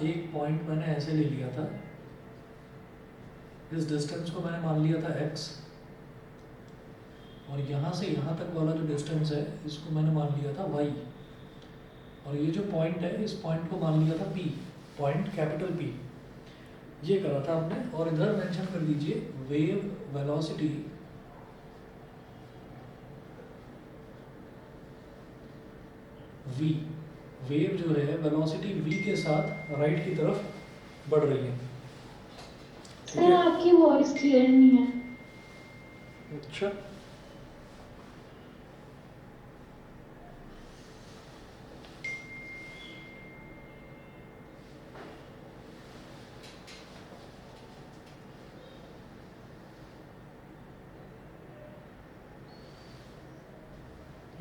एक पॉइंट मैंने ऐसे ले लिया था, इस डिस्टेंस को मैंने मान लिया था x, और यहाँ से यहाँ तक वाला जो डिस्टेंस है इसको मैंने मान लिया था y, और ये जो पॉइंट है इस पॉइंट को मान लिया था p, पॉइंट कैपिटल P। ये करा था आपने, और इधर मेंशन कर दीजिए वेव वेलोसिटी v, वेव जो है वेलोसिटी v के साथ राइट की तरफ बढ़ रही है। सर आपकी वॉइस क्लियर नहीं है। अच्छा,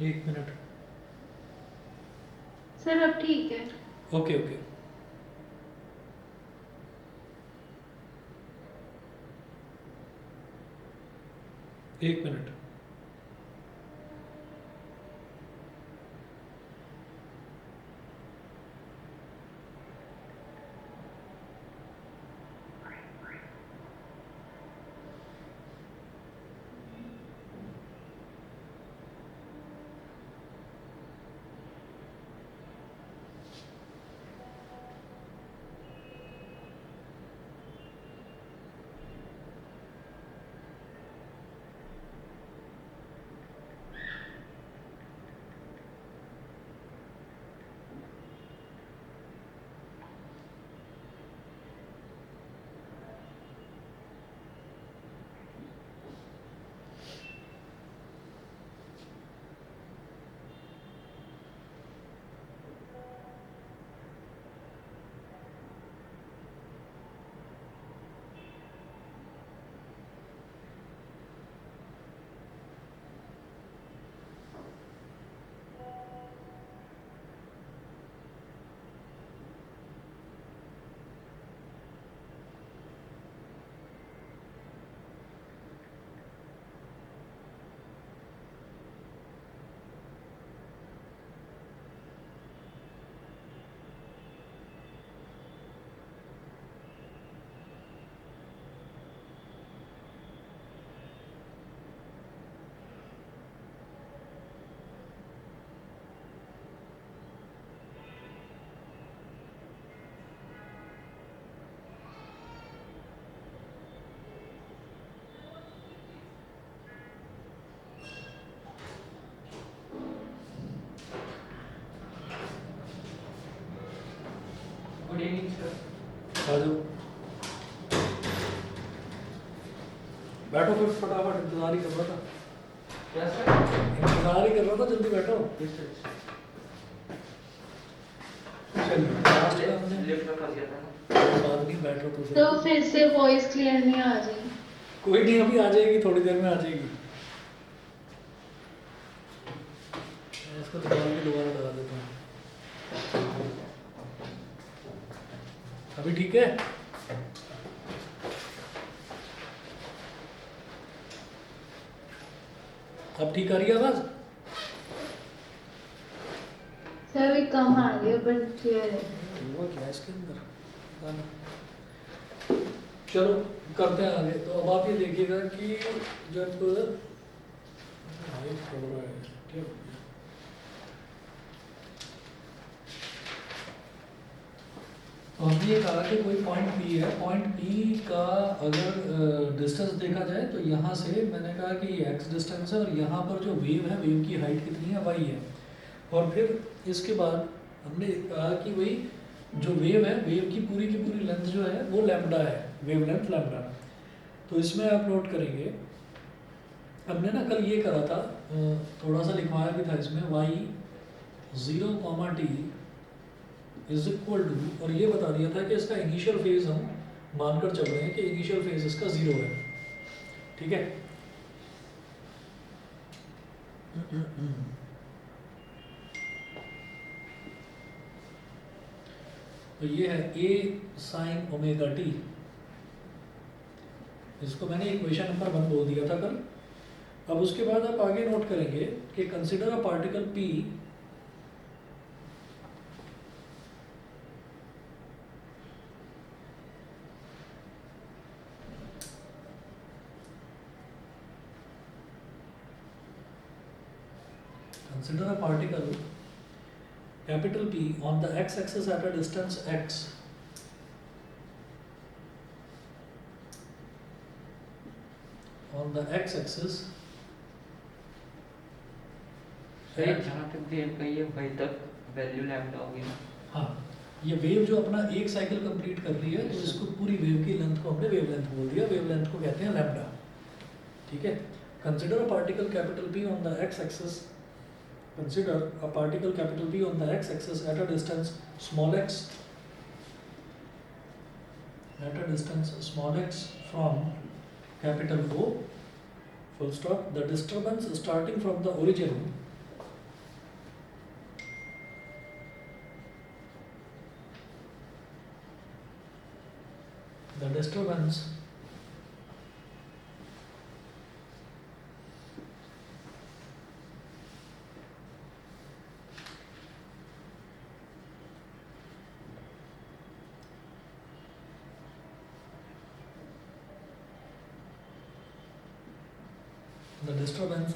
एक मिनट। सर अब ठीक है। ओके ओके, एक मिनट। Good evening sir. आ जाओ, बैठो फिर फटाफट, इंतजार ही कर रहा था। क्या सर? इंतजार ही कर रहा था, जल्दी बैठो। Yes sir. चलिए लास्ट का हमने लेफ्ट में फंस गया था ना। बाद नहीं, बैठो तो तो सही। फिर से वॉइस क्लियर नहीं आ रही। कोई नहीं, अभी आ जाएगी, थोड़ी देर में आ जाएगी। मैं इसको निकाल के दोबारा लगा देता हूँ। अभी ठीक है? अब ठीक आ रही है आवाज? सर भी कम आ रही है पर क्लियर है। हुआ क्या इसके अंदर, पता नहीं। चलो करते हैं आगे। तो अब आप ये देखिएगा कि जब हाइट हो रहा है, क्या हो गया? तो हमने ये कहा कि कोई पॉइंट P है, पॉइंट P का अगर डिस्टेंस देखा जाए तो यहाँ से मैंने कहा कि ये x डिस्टेंस है, और यहाँ पर जो वेव है, वेव की हाइट कितनी है, y है। और फिर इसके बाद हमने कहा कि वही जो वेव है, वेव की पूरी लेंथ जो है वो लैम्बडा है, वेव लेंथ लैम्बडा। तो इसमें आप नोट करेंगे, हमने ना कल ये करा था, थोड़ा सा लिखवाया भी था इसमें, y 0, t is equal to, और ये बता दिया था कि इसका इनिशियल फेज हम मानकर चल रहे हैं कि इनिशियल फेज इसका 0 है। ठीक है, तो ये है a sin ओमेगा t, इसको मैंने इक्वेशन नंबर 1 बोल दिया था कल। अब उसके बाद आप आगे नोट करेंगे कि consider a particle p consider a particle capital P on the x-axis at a distance x. On the x-axis सही, जहाँ तक वेव गई है वहीं तक वैल्यू लैम्डा होगी ना। हाँ, ये वेव जो अपना एक साइकिल कंप्लीट कर रही है तो इसको पूरी वेव की लेंथ को हमने वेव लेंथ बोल दिया, वेव लेंथ को कहते हैं लैम्डा। ठीक है, consider a particle capital P on the x axis, consider a particle capital P on the x axis at a distance small x, at a distance small x from capital O, full stop. The disturbance starting from the origin the disturbance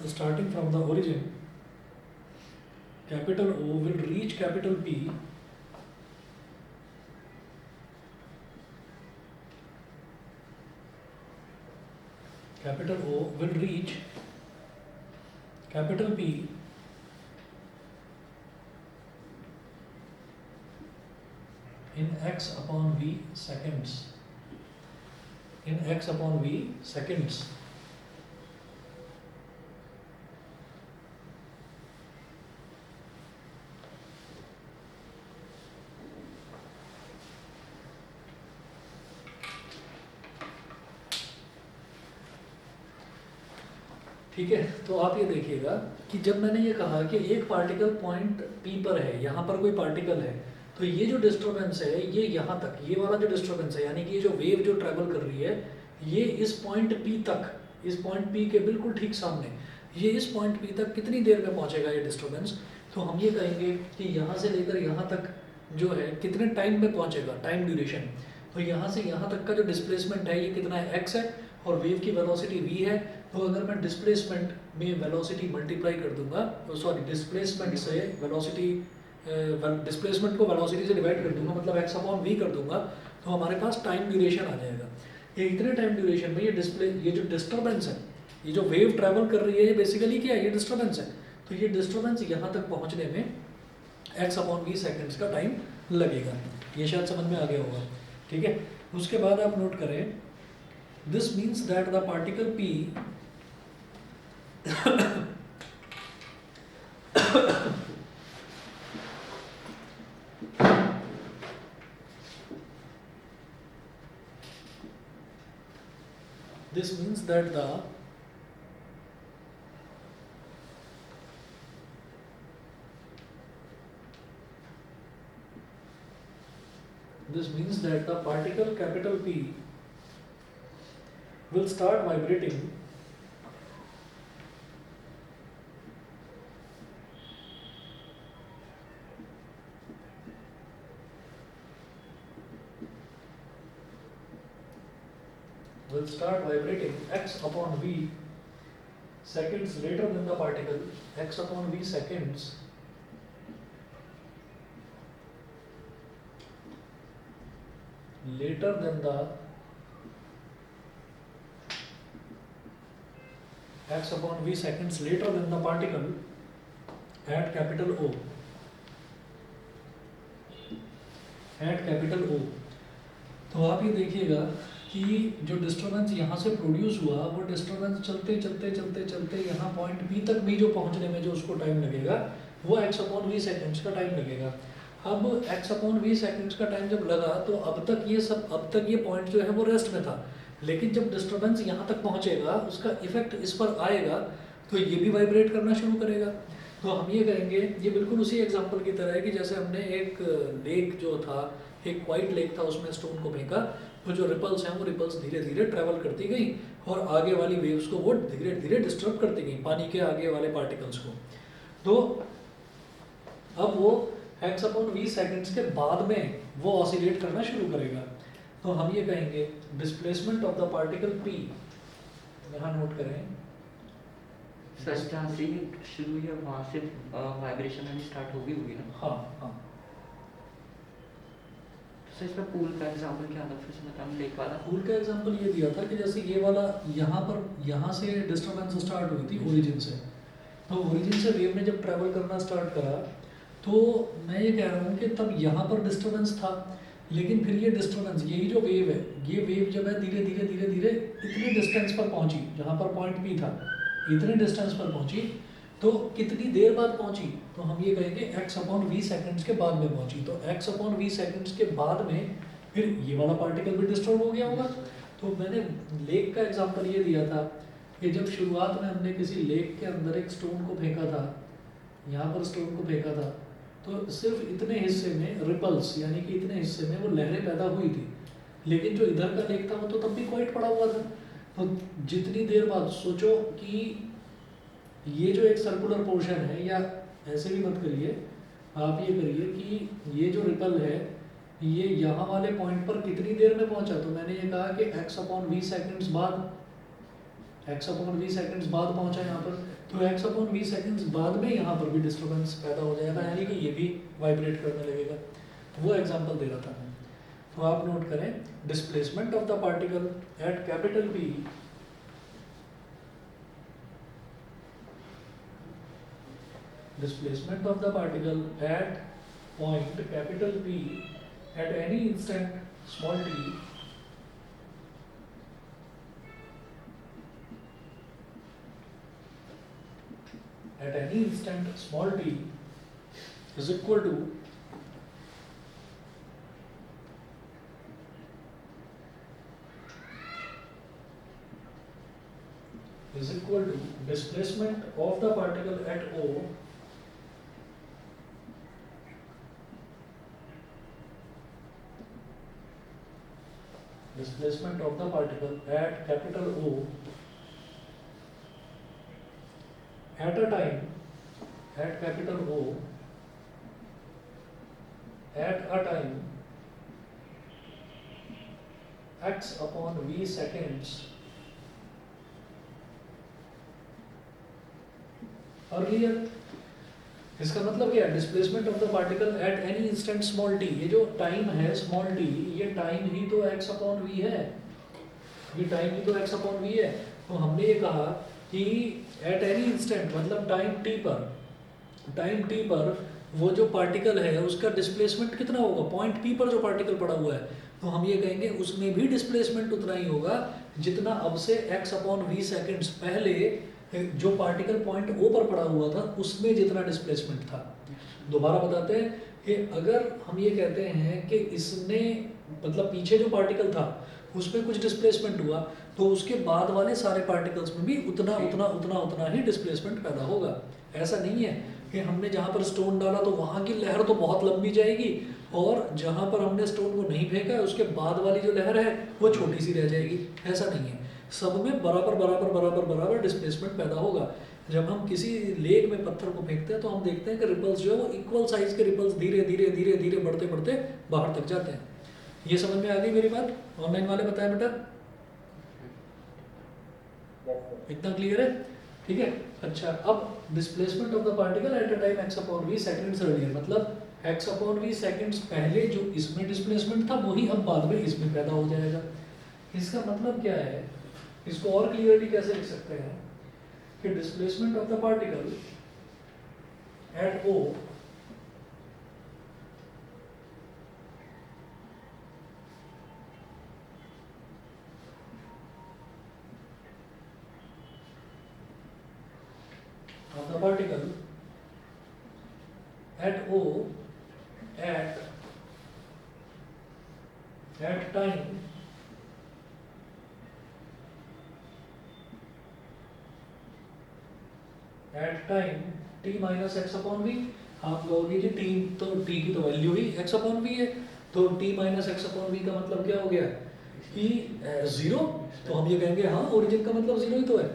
starting from the origin capital O will reach capital P capital O will reach capital P in x upon v seconds, in x upon v seconds. ठीक है, तो आप ये देखिएगा कि जब मैंने ये कहा कि एक पार्टिकल पॉइंट P पर है, यहाँ पर कोई पार्टिकल है, तो ये जो डिस्टर्बेंस है ये यहाँ तक, ये वाला जो डिस्टर्बेंस है यानी कि ये जो वेव जो ट्रैवल कर रही है ये इस पॉइंट P तक, इस पॉइंट P के बिल्कुल ठीक सामने, ये इस पॉइंट P तक कितनी देर में पहुँचेगा ये डिस्टर्बेंस, तो हम ये कहेंगे कि यहाँ से लेकर यहाँ तक जो है कितने टाइम में पहुँचेगा, टाइम ड्यूरेशन। तो यहाँ से यहाँ तक का जो डिस्प्लेसमेंट है ये कितना है, x है, और वेव की वेलोसिटी v है। तो अगर मैं डिस्प्लेसमेंट में वेलोसिटी मल्टीप्लाई कर दूंगा, सॉरी डिस्प्लेसमेंट से वेलोसिटी, डिस्प्लेसमेंट को वेलोसिटी से डिवाइड कर दूंगा, मतलब x अपॉन v कर दूंगा, तो हमारे पास टाइम ड्यूरेशन आ जाएगा। ये इतने टाइम ड्यूरेशन में ये जो डिस्टर्बेंस है, ये जो वेव ट्रैवल कर रही है, ये बेसिकली क्या है, ये डिस्टर्बेंस है। तो ये डिस्टर्बेंस यहाँ तक पहुँचने में x अपॉन v सेकेंड्स का टाइम लगेगा। ये शायद समझ में आ गया होगा। ठीक है, उसके बाद आप नोट करें, this means that the particle P this means that the particle capital P will start vibrating x upon v seconds later than the particle, x upon v seconds later than the x upon v seconds later than the particle at capital O, at capital O। तो आप ये देखिएगा कि जो disturbance यहाँ से produce हुआ वो डिस्टर्बेंस चलते चलते चलते चलते यहाँ पॉइंट P तक भी जो पहुँचने में जो उसको टाइम लगेगा वो x अपॉन v सेकेंड्स का टाइम लगेगा। अब x अपॉन v सेकेंड्स का टाइम जब लगा तो अब तक ये पॉइंट जो है वो रेस्ट में था, लेकिन जब डिस्टर्बेंस यहाँ तक पहुँचेगा उसका इफेक्ट इस पर आएगा तो ये भी वाइब्रेट करना शुरू करेगा। तो हम ये करेंगे, ये बिल्कुल उसी एग्जांपल की तरह है कि जैसे हमने एक लेक जो था, एक वाइट लेक था, उसमें स्टोन को फेंका, तो जो रिपल्स हैं वो रिपल्स धीरे धीरे ट्रैवल करती गई और आगे वाली वेव्स को वो धीरे धीरे डिस्टर्ब करती गई, पानी के आगे वाले पार्टिकल्स को। तो अब वो x अपॉन v सेकेंड्स के बाद में वो ऑसिलेट करना शुरू करेगा। तो हम ये कहेंगे displacement of the particle P, यहाँ नोट करें, सर जहाँ से ही शुरू हुई है वहाँ से वाइब्रेशन भी स्टार्ट होगी ना। हाँ हाँ। सर इसमें पूल का एग्जांपल क्या था, फिर से बताना लेक वाला। पूल का एग्जांपल ये दिया था कि जैसे ये वाला यहाँ से डिस्टर्बेंस स्टार्ट हुई थी ओरिजिन से, तो ओरिजिन से वेव ने जब ट्रैवल करना स्टार्ट करा तो मैं ये कह रहा हूँ कि तब यहाँ पर डिस्टर्बेंस था, लेकिन फिर ये डिस्टर्बेंस, यही जो वेव है, ये वेव जब है धीरे धीरे धीरे धीरे इतने डिस्टेंस पर पहुँची, जहाँ पर पॉइंट पी था इतने डिस्टेंस पर पहुँची, तो कितनी देर बाद पहुँची, तो हम ये कहेंगे x/v सेकंड्स के बाद में पहुँची। तो x/v सेकंड्स के बाद में फिर ये वाला पार्टिकल भी डिस्टर्ब हो गया होगा। तो मैंने लेक का एग्जांपल ये दिया था कि जब शुरुआत में हमने किसी लेक के अंदर एक स्टोन को फेंका था, यहाँ पर स्टोन को फेंका था, तो सिर्फ इतने हिस्से में रिपल्स यानी कि इतने हिस्से में वो लहरें पैदा हुई थी, लेकिन जो इधर का लेक था वो तो तब भी क्वाइट पड़ा हुआ था। तो जितनी देर बाद सोचो कि ये जो एक सर्कुलर पोर्शन है, या ऐसे भी मत करिए, आप ये करिए कि ये जो रिपल है ये यहाँ वाले पॉइंट पर कितनी देर में पहुँचा, तो मैंने ये कहा कि x/v सेकंड्स बाद, x/v सेकंड्स बाद पहुँचा यहाँ पर, तो x/v सेकंड्स बाद में यहाँ पर भी डिस्टर्बेंस पैदा हो जाएगा, यानी कि ये भी वाइब्रेट करने लगेगा। तो वो एग्जांपल दे रहा था मैं। तो आप नोट करें, displacement of the particle at capital P displacement of the particle at point capital P at any instant small t at any instant small t is equal to displacement of the particle at O displacement of the particle at capital O at a time at capital O at a time x/v seconds earlier। इसका मतलब क्या है, displacement of the particle at any instant small T, ये जो time है small T, ये time ही तो x/v है, ये टाइम ही तो x/v है। तो हमने ये कहा कि एट एनी इंस्टेंट मतलब टाइम टी पर वो जो पार्टिकल है उसका डिस्प्लेसमेंट कितना होगा, पॉइंट पी पर जो पार्टिकल पड़ा हुआ है, तो हम ये कहेंगे उसमें भी डिस्प्लेसमेंट उतना ही होगा जितना अब से x/v सेकंड्स पहले जो पार्टिकल पॉइंट ओ पर पड़ा हुआ था उसमें जितना डिस्प्लेसमेंट था। दोबारा बताते हैं कि अगर हम ये कहते हैं कि इसने मतलब पीछे जो पार्टिकल था उसमें कुछ डिस्प्लेसमेंट हुआ, तो उसके बाद वाले सारे पार्टिकल्स में भी उतना ही डिस्प्लेसमेंट पैदा होगा। ऐसा नहीं है कि हमने जहाँ पर स्टोन डाला तो वहाँ की लहर तो बहुत लंबी जाएगी, और जहाँ पर हमने स्टोन को नहीं फेंका है उसके बाद वाली जो लहर है वो छोटी सी रह जाएगी। ऐसा नहीं है, सब में बराबर डिस्प्लेसमेंट पैदा होगा। जब हम किसी लेक में पत्थर को फेंकते हैं तो हम देखते हैं कि रिपल्स जो है वो इक्वल साइज के रिपल्स धीरे धीरे बढ़ते बाहर तक जाते हैं। ये समझ में आ गई मेरी बात? ऑनलाइन वाले बताएं बेटा, इतना क्लियर है? ठीक है, अच्छा। अब displacement of the particle at a time x/v seconds earlier, मतलब x/v सेकंड्स पहले जो इसमें डिस्प्लेसमेंट था वही अब बाद में इसमें पैदा हो जाएगा। इसका मतलब क्या है, इसको और क्लियरली कैसे लिख सकते हैं कि displacement of the particle at O of the particle at O at time t minus x/v। आप कहोगे जी t तो t की तो वैल्यू ही x/v है, तो t minus x/v का मतलब क्या हो गया कि 0। तो हम ये कहेंगे हाँ ओरिजिन का मतलब 0 ही तो है।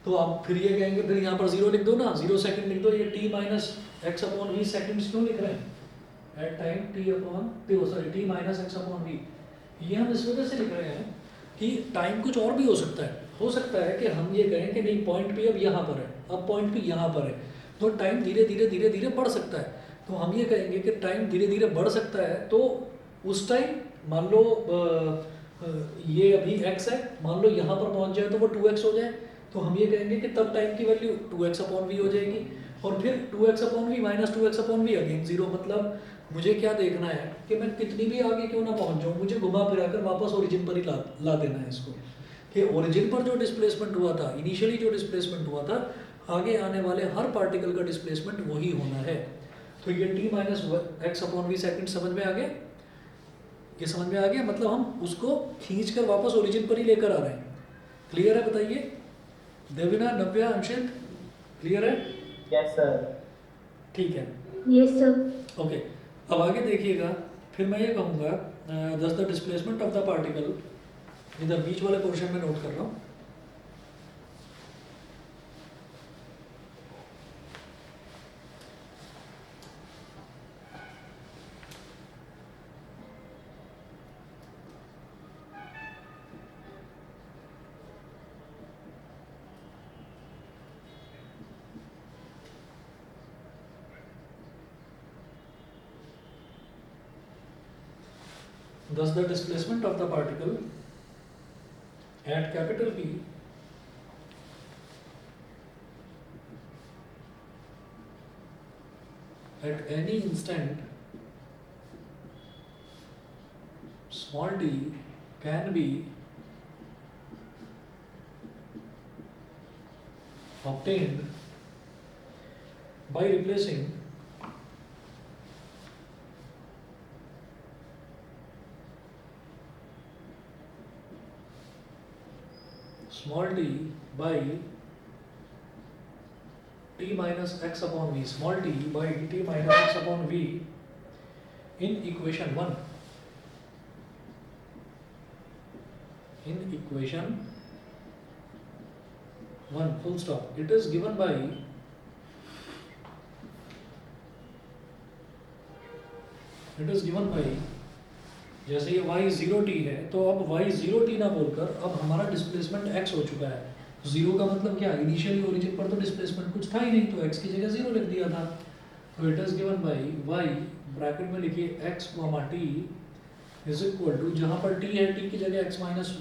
तो आप फिर ये कहेंगे फिर यहाँ पर 0 लिख दो ना, 0 सेकंड लिख दो। ये t minus x/v सेकंड्स क्यों लिख रहे हैं? Eight time t minus x/v, ये हम इस वजह से लिख रहे हैं कि टाइम कुछ और भी हो सकता है कि हम ये कहें कि नहीं पॉइंट P अब यहाँ पर है, अब पॉइंट पी यहाँ पर है, तो टाइम धीरे धीरे धीरे धीरे बढ़ सकता है। तो हम ये कहेंगे कि टाइम धीरे धीरे बढ़ सकता है, तो उस टाइम मान लो ये अभी x है, मान लो यहाँ पर पहुँच जाए तो वो 2x हो जाए, तो हम ये कहेंगे कि तब टाइम की वैल्यू 2x अपॉन वी हो जाएगी, और फिर 2x upon v minus 2x upon v again zero. मतलब मुझे क्या देखना है कि मैं कितनी भी आगे क्यों ना पहुँच जाऊँ, मुझे घुमा फिरा कर वापस ओरिजिन पर ही ला देना है इसको, कि ओरिजिन पर जो डिस्प्लेसमेंट हुआ था, इनिशियली जो डिस्प्लेसमेंट हुआ था, आगे आने वाले हर पार्टिकल का डिस्प्लेसमेंट वही होना है। तो ये t minus x upon v second समझ में आ गया? ये समझ में आ गया, मतलब हम उसको खींच कर वापस ओरिजिन पर ही लेकर आ रहे हैं। क्लियर है? बताइए देविना, नव्या, अंशित, क्लियर है? Yes sir. ठीक है, यस सर। ओके। अब आगे देखिएगा, फिर मैं ये कहूँगा दस the displacement of the particle, इधर बीच वाले पोर्शन में नोट कर रहा हूँ। Thus the displacement of the particle at capital P at any instant small t can be obtained by replacing small t by t minus x upon v, small t by t minus x upon v in equation 1. In equation 1, full stop. It is given by जैसे ये y 0t है, तो अब y 0t ना बोलकर अब हमारा displacement x हो चुका है। जीरो का मतलब क्या, इनिशियली ओरिजिन पर तो डिस्प्लेसमेंट कुछ था ही नहीं, तो x की जगह जीरो लिख दिया था। तो it is given by y, bracket में लिखिए x, t is equal to, जहाँ पर t है t की जगह x minus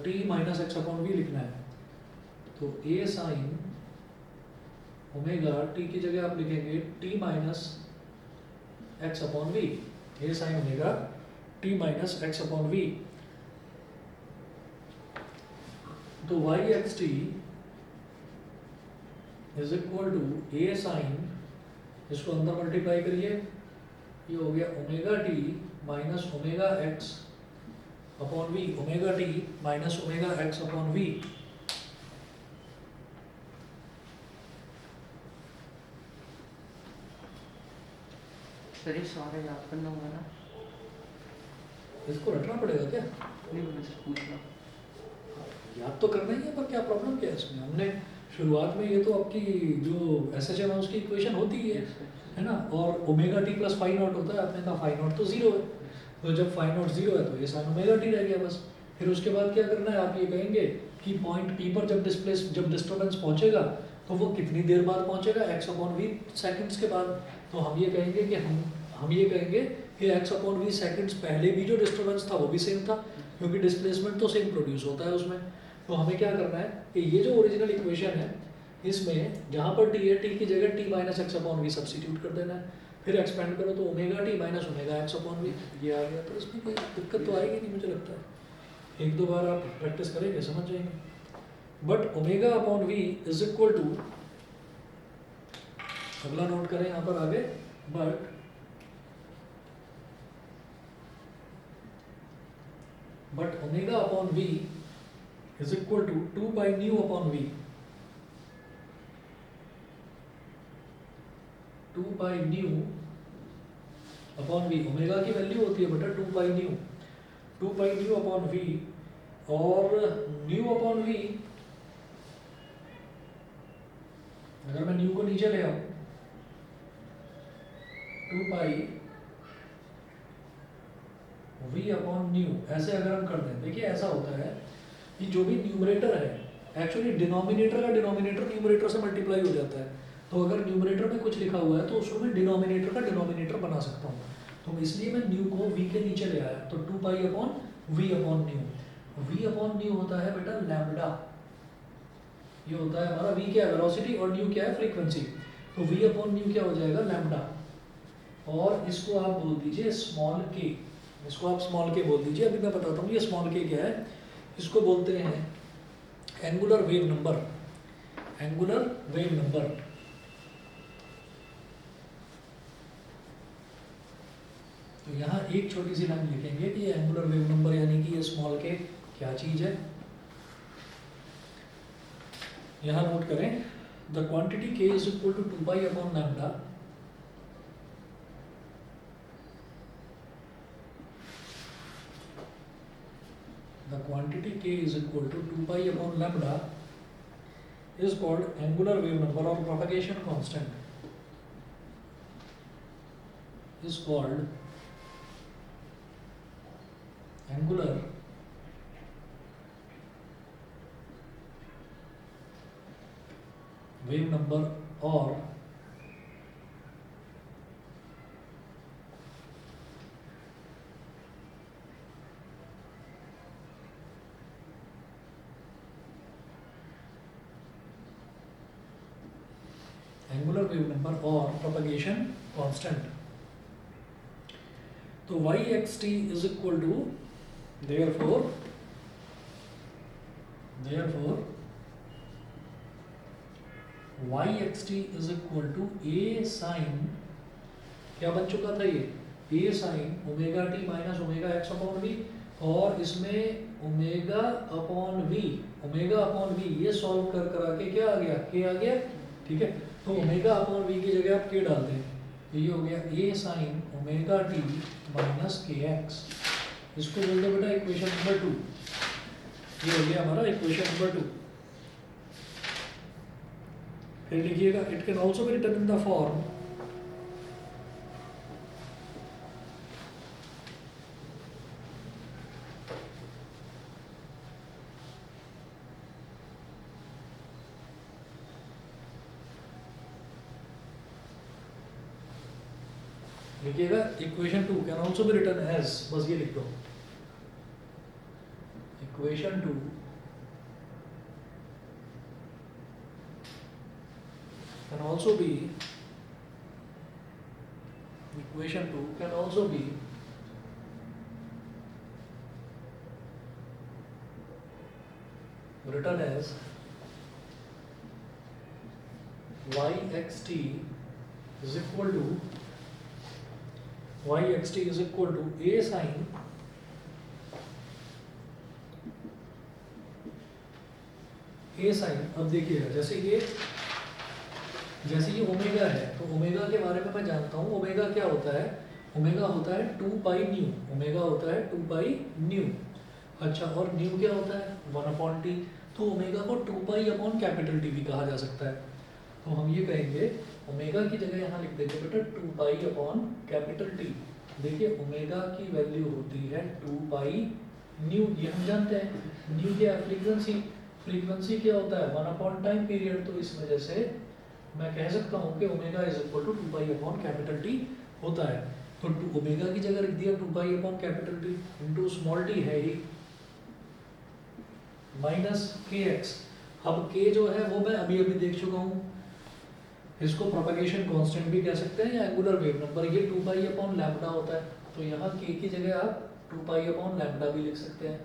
t minus x upon v लिखना है, तो a साइन ओमेगा t की जगह आप लिखेंगे t minus x upon v, a sine omega t minus x upon v. तो y x t is equal to a sine, इसको अंदर मल्टीप्लाई करिए, ये हो गया omega t minus omega x upon v, omega t minus omega x upon v. Sir ये सारा याद करना होगा ना? इसको रटना पड़ेगा क्या? नहीं, मैं just पूछ रहा हूँ। याद तो करना ही है, पर क्या प्रॉब्लम क्या है इसमें? हमने शुरुआत में ये तो आपकी जो SHM है उसकी इक्वेशन होती ही है ना, और omega t plus phi naught होता है, आपने कहा फाई नॉट तो जीरो है, तो जब फाई नॉट जीरो है तो ये साइन ओमेगा टी रह गया बस। फिर उसके बाद क्या करना है, आप ये कहेंगे कि पॉइंट पी पर जब डिस्टर्बेंस पहुंचेगा तो वो कितनी देर बाद पहुंचेगा, एक्स अपॉन वी सेकेंड्स के बाद। तो हम ये कहेंगे कि हम ये कहेंगे कि एक्स अपॉन वी सेकेंड्स पहले भी जो डिस्टर्बेंस था वो भी सेम था, क्योंकि डिस्प्लेसमेंट तो सेम प्रोड्यूस होता है उसमें। तो हमें क्या करना है कि ये जो ओरिजिनल इक्वेशन है, इसमें जहाँ पर टी है, टी की जगह t minus x upon v substitute कर देना है, फिर एक्सपेंड करो तो omega t minus omega x upon v ये आ गया। तो इसमें कोई दिक्कत तो आएगी नहीं मुझे लगता है, एक दो बार आप प्रैक्टिस करेंगे समझ जाएंगे। But omega upon v is equal to, अगला नोट करें यहाँ पर आगे, but omega upon v is equal to 2 by nu upon v, 2 by nu upon v, omega की वैल्यू होती है बेटा 2 by nu, 2 by nu upon v, और न्यू अपॉन वी अगर मैं न्यू को नीचे ले आऊं, 2 पाई वी अपॉन न्यू, ऐसे अगर हम कर दें, देखिए ऐसा होता है कि जो भी न्यूमरेटर है एक्चुअली डिनोमिनेटर का डिनोमिनेटर न्यूमरेटर से मल्टीप्लाई हो जाता है, तो अगर न्यूमरेटर में कुछ लिखा हुआ है तो उसको मैं डिनोमिनेटर का डिनोमिनेटर बना सकता हूँ। तो इसलिए मैं न्यू को वी के नीचे ले आया, तो 2 pi upon v upon nu. V upon nu होता है बेटा लैम्बडा, ये होता है हमारा वी क्या है वेलोसिटी और न्यू क्या है फ्रीक्वेंसी, तो वी अपॉन न्यू क्या हो जाएगा लैम्बडा। और इसको आप बोल दीजिए स्मॉल के, इसको आप स्मॉल के बोल दीजिए। अभी मैं बताता हूँ ये स्मॉल के क्या है। इसको बोलते हैं angular wave number, angular wave number. तो यहाँ एक छोटी सी लाइन लिखेंगे कि ये एंगुलर वेव नंबर यानी कि ये स्मॉल के क्या चीज़ है। यहाँ नोट करें the quantity k is equal to 2 pi upon lambda, the quantity k is equal to 2 pi upon lambda is called angular wave number or propagation constant, is called angular wave number or angular wave number or propagation constant। तो yxt is equal to therefore yxt is equal to a sin, क्या बन चुका था ये a sin omega t minus omega x upon v, और इसमें omega upon v ये solve कर करा के क्या आ गया k आ गया, ठीक है। तो ओमेगा अपॉन वी की जगह आप k डाल दें, तो ये हो गया a sin omega t minus के एक्स। इसको बोल दो बेटा इक्वेशन नंबर 2, ये हो गया हमारा इक्वेशन नंबर 2। फिर लिखिएगा it can also be written in the form लिखिएगा equation 2 can also be written as, बस ये लिख दो equation 2 can also be equation 2 can also be written as yxt is equal to a sin अब देखिएगा जैसे ये ओमेगा है, तो ओमेगा के बारे में मैं जानता हूँ ओमेगा क्या होता है, ओमेगा होता है 2 पाई न्यू, ओमेगा होता है 2 पाई न्यू। अच्छा, और न्यू क्या होता है 1 अपॉन टी, तो ओमेगा को 2 पाई अपॉन कैपिटल टी भी कहा जा सकता है। तो हम ये कहेंगे ओमेगा की जगह यहाँ लिख देंगे बेटा 2 पाई अपॉन कैपिटल टी। देखिए ओमेगा की वैल्यू होती है 2 पाई न्यू, ये हम जानते हैं। न्यू क्या है फ्रीक्वेंसी क्या होता है 1 अपॉन टाइम पीरियड, तो इस वजह से मैं कह सकता हूँ कि omega is equal to 2 pi upon capital T होता है। तो ओमेगा की जगह लिख दिया 2 pi upon capital T into small t है ही माइनस के एक्स। अब के जो है वो मैं अभी देख चुका हूँ, इसको प्रोपगेशन कांस्टेंट भी कह सकते हैं या एंगुलर वेव नंबर, ये 2 पाई अपॉन लैम्बडा होता है। तो यहाँ के की जगह आप 2 पाई अपॉन लैम्बडा भी लिख सकते हैं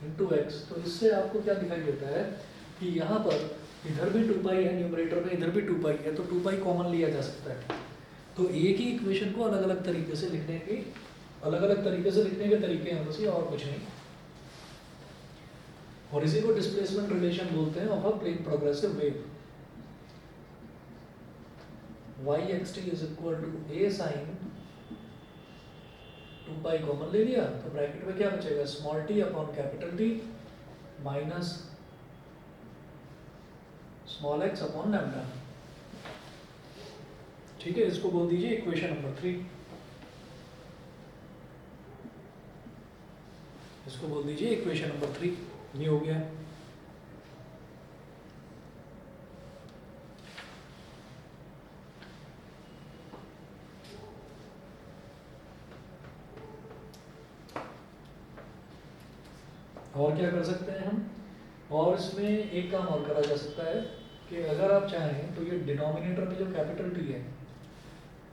इंटू एक्स। तो इससे आपको क्या दिखाई देता है कि यहाँ पर इधर भी 2 पाई है न्यूमरेटर में, इधर भी 2 पाई है, तो 2 पाई कॉमन लिया जा सकता है। तो एक ही इक्वेशन को अलग अलग तरीके से लिखने के तरीके हैं, बस ये और कुछ नहीं। और इसी को डिस्प्लेसमेंट रिलेशन बोलते हैं of a plane progressive wave. yxt is equal to a sin 2 pi common ले लिया, तो ब्रैकेट में क्या बचेगा small t upon capital T minus small x upon lambda. ठीक है, इसको बोल दीजिए इक्वेशन नंबर 3, इसको बोल दीजिए इक्वेशन नंबर 3, ये हो गया। और क्या कर सकते हैं हम, और इसमें एक काम और करा जा सकता है कि अगर आप चाहें तो ये डिनोमिनेटर में जो कैपिटल टी है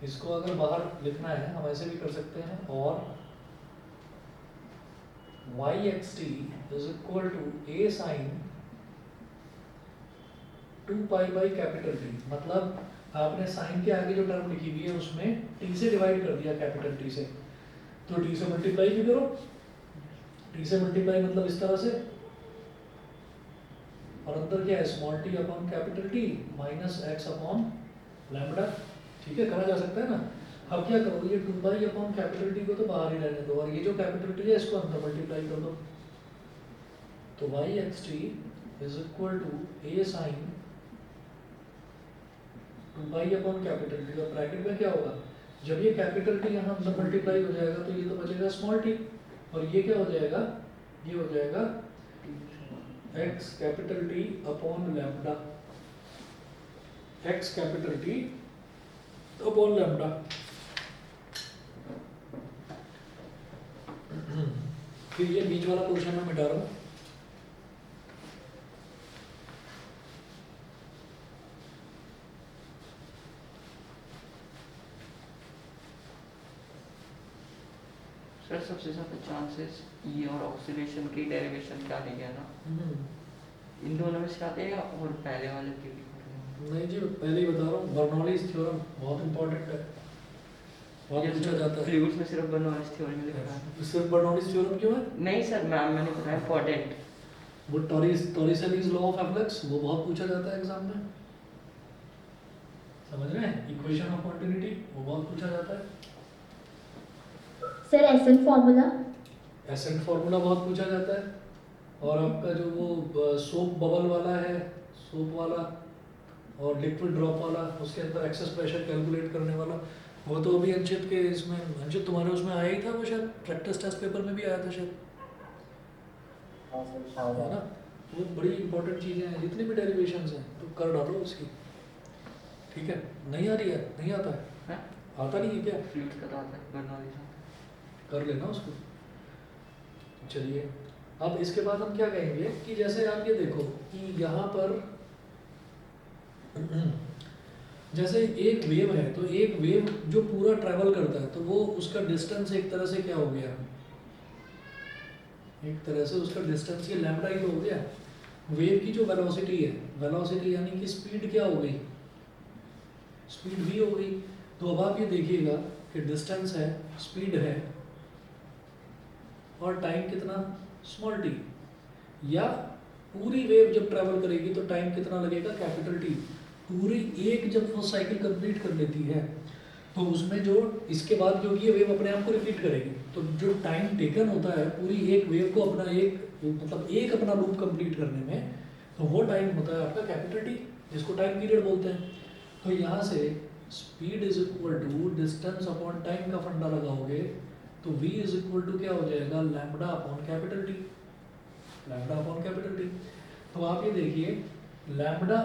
इसको अगर बाहर लिखना है हम ऐसे भी कर सकते हैं, और y x t is equal to a sine 2 pi by capital T. मतलब आपने साइन के आगे जो टर्म लिखी हुई है उसमें टी से डिवाइड कर दिया, कैपिटल टी से, तो टी से मल्टीप्लाई भी करो, टी से मल्टीप्लाई मतलब इस तरह से, और अंदर क्या है small T upon capital T minus x upon lambda. ठीक है, करा जा सकता है ना। अब क्या करो, ये 2 पाई अपॉन कैपिटल टी को तो बाहर ही रहने दो, और ये जो कैपिटल टी है इसको अंदर मल्टीप्लाई कर दो। तो y x t is equal to a sine 2 pi upon capital T, और ब्रैकेट में क्या होगा, जब ये कैपिटल टी यहाँ अंदर मल्टीप्लाई हो जाएगा तो ये तो बचेगा स्मॉल टी, और ये क्या हो जाएगा, ये हो जाएगा x capital T upon lambda, x capital T upon lambda. फिर ये बीच वाला पोर्शन में मिटा रहा हूँ। सर सबसे ज़्यादा चांसेस ये और ऑक्सीडेशन की डेरिवेशन क्या नहीं है ना, इन दोनों में से आते हैं और पहले वाले की भी? नहीं जी, पहले ही बता रहा हूँ, बर्नौलीज थ्योरम बहुत इंपॉर्टेंट है, बहुत पूछा जाता है। फ्लूइड्स में सिर्फ बर्नौलीज थ्योरम में लिखा है। सिर्फ बर्नौलीज थ्योरम क्यों है? नहीं सर, मैंने बताया इंपॉर्टेंट। वो टॉरिसेलीज लॉ ऑफ एफ्लक्स, वो बहुत पूछा जाता है एग्जाम में, समझ रहे हैं? इक्वेशन ऑफ कंटिन्यूटी, वो बहुत पूछा जाता है। Sir SN formula, ascent formula बहुत पूछा जाता है, और आपका जो वो सोप बबल वाला है, सोप वाला और लिक्विड ड्रॉप वाला, उसके अंदर एक्सेस प्रेशर कैलकुलेट करने वाला, वो तो अभी अंशित के इसमें, अंशित तुम्हारे उसमें आया ही था, वो शायद प्रैक्टिस टेस्ट पेपर में भी आया था शायद, है ना? वो बड़ी इंपॉर्टेंट चीज़ें हैं, जितनी भी डेरिवेशंस हैं तो कर डालो उसकी। ठीक है, नहीं आ रही है, नहीं आता है, आता नहीं है क्या? फ्लूइड्स का तो आता है, बर्नौलीज कर लेना उसको। चलिए, अब इसके बाद हम क्या कहेंगे कि जैसे आप ये देखो कि यहाँ पर जैसे एक वेव है, तो एक वेव जो पूरा ट्रैवल करता है तो वो उसका डिस्टेंस एक तरह से क्या हो गया, एक तरह से उसका डिस्टेंस ये लैम्बडा ही तो हो गया। वेव की जो वेलोसिटी है, वेलोसिटी यानी कि स्पीड क्या हो गई, स्पीड भी हो गई। तो अब आप ये देखिएगा कि डिस्टेंस है, स्पीड है, और टाइम कितना, स्मॉल टी, या पूरी वेव जब ट्रैवल करेगी तो टाइम कितना लगेगा, कैपिटल टी। पूरी एक जब वो साइकिल कंप्लीट कर लेती है तो उसमें जो इसके बाद जो ये वेव अपने आप को रिपीट करेगी, तो जो टाइम टेकन होता है पूरी एक वेव को अपना एक अपना लूप कंप्लीट करने में, तो वो टाइम होता है आपका कैपिटल टी, जिसको टाइम पीरियड बोलते हैं। तो यहाँ से speed is equal to distance upon time का फंडा लगाओगे तो v इज इक्वल टू क्या हो जाएगा, lambda upon capital T, lambda upon capital T. तो आप ये देखिए lambda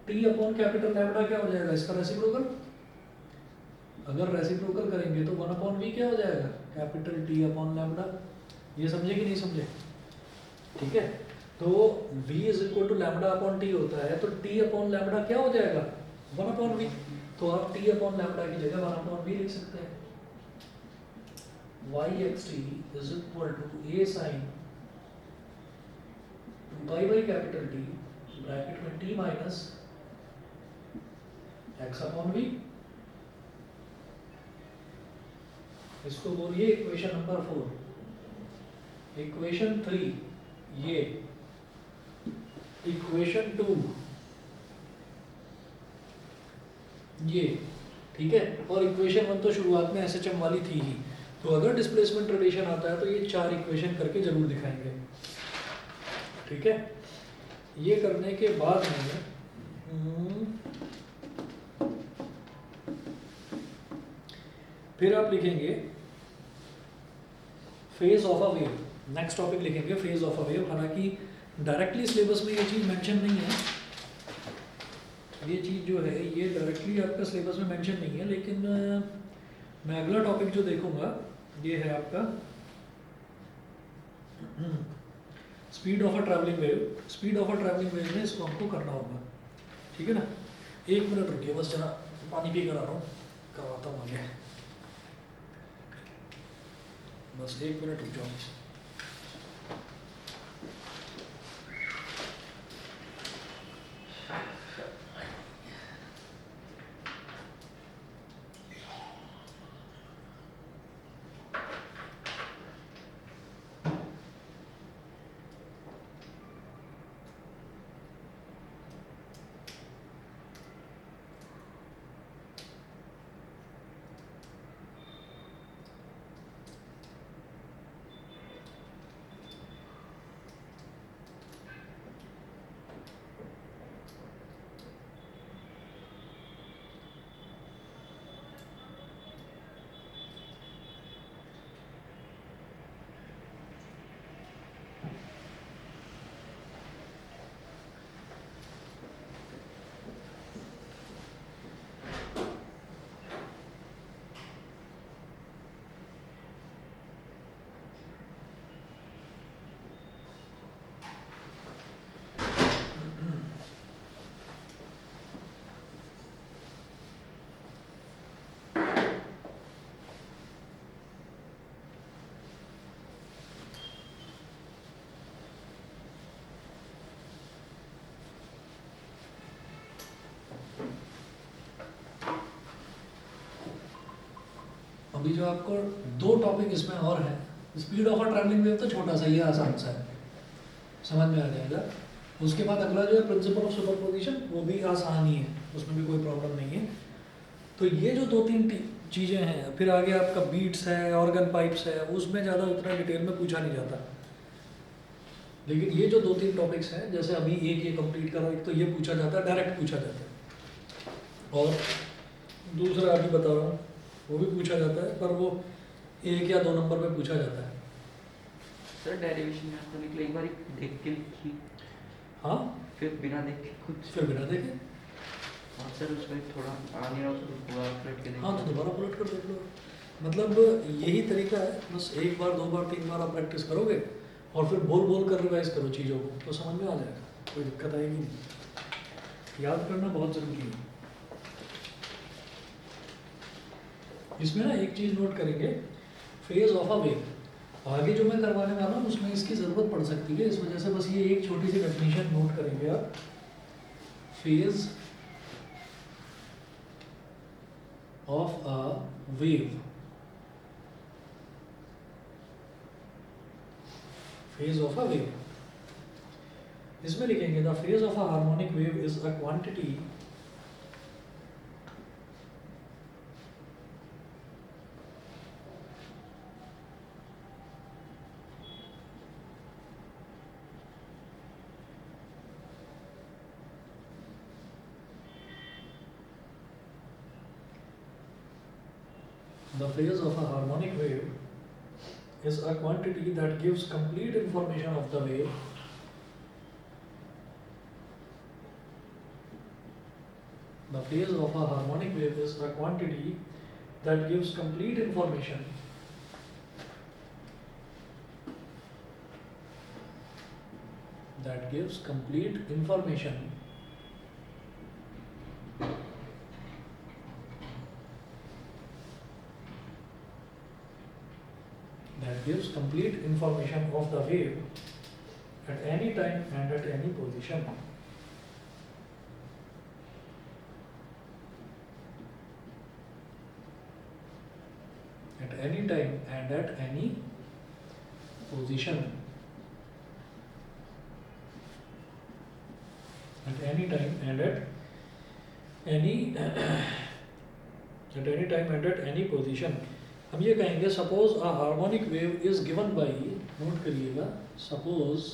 T upon capital lambda क्या हो जाएगा, इसका रेसिप्रोकल, अगर रेसिप्रोकल करेंगे तो 1 अपॉन वी क्या हो जाएगा, कैपिटल टी अपॉन लैम्बडा। ये समझे कि नहीं समझे? ठीक है, तो v is equal to lambda upon t होता है, तो t अपॉन लैम्बडा क्या हो जाएगा, 1 अपॉन वी। तो आप t अपॉन लैम्बडा की जगह 1 अपॉन वी लिख सकते हैं। y x t is equal to a sin 2 pi by capital T bracket में t minus x upon v। इसको बोलिए इक्वेशन नंबर 4। इक्वेशन 3 ये, इक्वेशन 2 ये, ठीक है। और इक्वेशन 1 तो शुरुआत में SHM वाली थी ही, तो अगर डिस्प्लेसमेंट रिलेशन आता है तो ये 4 इक्वेशन करके जरूर दिखाएंगे। ठीक है, ये करने के बाद में फिर आप लिखेंगे phase of a wave, next topic लिखेंगे फेज ऑफ अ वेव। हालांकि डायरेक्टली सिलेबस में ये चीज़ मेंशन नहीं है, ये चीज़ जो है ये डायरेक्टली आपका सिलेबस में मेंशन नहीं है, लेकिन मैं अगला टॉपिक जो देखूंगा ये है आपका speed of a travelling wave, speed of a travelling wave में इसको हमको करना होगा, ठीक है ना। 1 मिनट रुकिए, बस जरा पानी पी कर आ रहा हूँ, करवाता हूँ आगे, बस 1 मिनट रुक जाओ। अभी जो आपको 2 टॉपिक इसमें और हैं, speed of a travelling wave तो छोटा सा ही है, आसान सा है, समझ में आ जाएगा। उसके बाद अगला जो है प्रिंसिपल ऑफ सुपरपोजिशन, वो भी आसान ही है, उसमें भी कोई प्रॉब्लम नहीं है। तो ये जो 2-3 चीज़ें हैं, फिर आगे आपका बीट्स है, ऑर्गन पाइप्स है, उसमें ज़्यादा उतना डिटेल में पूछा नहीं जाता। लेकिन ये जो 2-3 टॉपिक्स हैं, जैसे अभी एक ये कंप्लीट करो, एक तो ये पूछा जाता है, डायरेक्ट पूछा जाता है, और दूसरा अभी बता रहा हूँ वो भी पूछा जाता है, पर वो 1 या 2 नंबर पे पूछा जाता है। सर डेरिवेशन में आपको निकले एक बार देख के लिखी, हाँ, फिर बिना देखे खुद से। फिर बिना देखे, हाँ सर उसमें थोड़ा आ नहीं रहा तो पूरा पलट के देखो। हाँ तो दोबारा पलट कर देख लो। मतलब यही तरीका है, बस 1 बार 2 बार 3 बार आप प्रैक्टिस करोगे और फिर बोल बोल कर रिवाइज करो चीज़ों को, तो समझ में आ जाएगा, कोई दिक्कत आएगी नहीं। याद करना बहुत ज़रूरी है। इसमें ना एक चीज़ नोट करेंगे, फेज ऑफ अ वेव, आगे जो मैं करवाने वाला हूँ उसमें इसकी ज़रूरत पड़ सकती है, इस वजह से बस ये एक छोटी सी डेफिनेशन नोट करेंगे आप। Phase of a wave, phase of a wave, इसमें लिखेंगे the phase of a harmonic wave is a quantity the phase of a harmonic wave is a quantity that gives complete information of the wave the phase of a harmonic wave is a quantity that gives complete information that gives complete information that gives complete information of the wave at any time and at any position. At any time and at any position. At any time and at any at any time and at any position. हम ये कहेंगे suppose a harmonic wave is given by, note करिएगा, suppose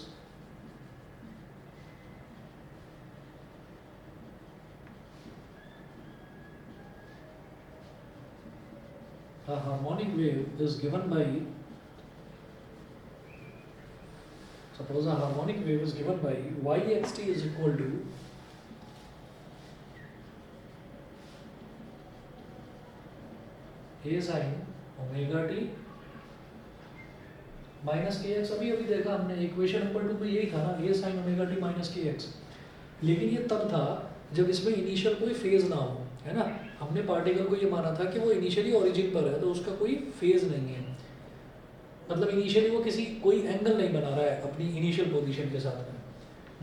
a harmonic wave is given by, suppose a harmonic wave is given by yxt is equal to a sin omega t minus के x अभी अभी देखा हमने, equation number 2 में यही था ना, ए साइन ओमेगा टी माइनस के एक्स। लेकिन ये तब था जब इसमें इनिशियल कोई फेज ना हो, है ना। हमने पार्टिकल को ये माना था कि वो इनिशियली ओरिजिन पर है तो उसका कोई फेज नहीं है, मतलब इनिशियली वो किसी कोई एंगल नहीं बना रहा है अपनी इनिशियल पोजीशन के साथ में।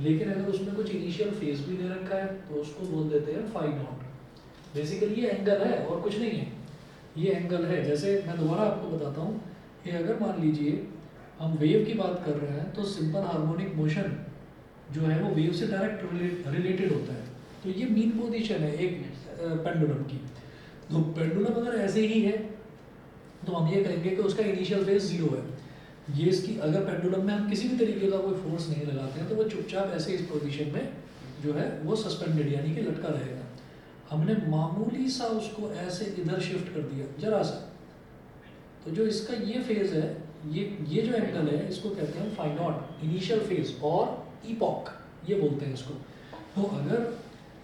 लेकिन अगर उसमें कुछ इनिशियल फेज भी दे रखा है तो उसको बोल देते हैं फाई नॉट। बेसिकली ये एंगल है और कुछ नहीं है, ये एंगल है। जैसे मैं दोबारा आपको बताता हूँ कि अगर मान लीजिए हम वेव की बात कर रहे हैं तो सिंपल हार्मोनिक मोशन जो है वो वेव से डायरेक्ट रिलेटेड होता है। तो ये मीन पोजीशन है एक पेंडुलम की। तो पेंडुलम अगर ऐसे ही है तो हम ये कहेंगे कि उसका इनिशियल फेज जीरो है। ये इसकी अगर पेंडुलम में हम किसी भी तरीके का कोई फोर्स नहीं लगाते हैं तो वो चुपचाप ऐसे इस पोजीशन में जो है वो सस्पेंडेड यानी कि लटका रहेगा। हमने मामूली सा उसको ऐसे इधर शिफ्ट कर दिया जरा सा, तो जो इसका ये फेज है, ये जो एंगल है इसको कहते हैं फाई नॉट, इनिशियल फेज और इपॉक ये बोलते हैं इसको। तो अगर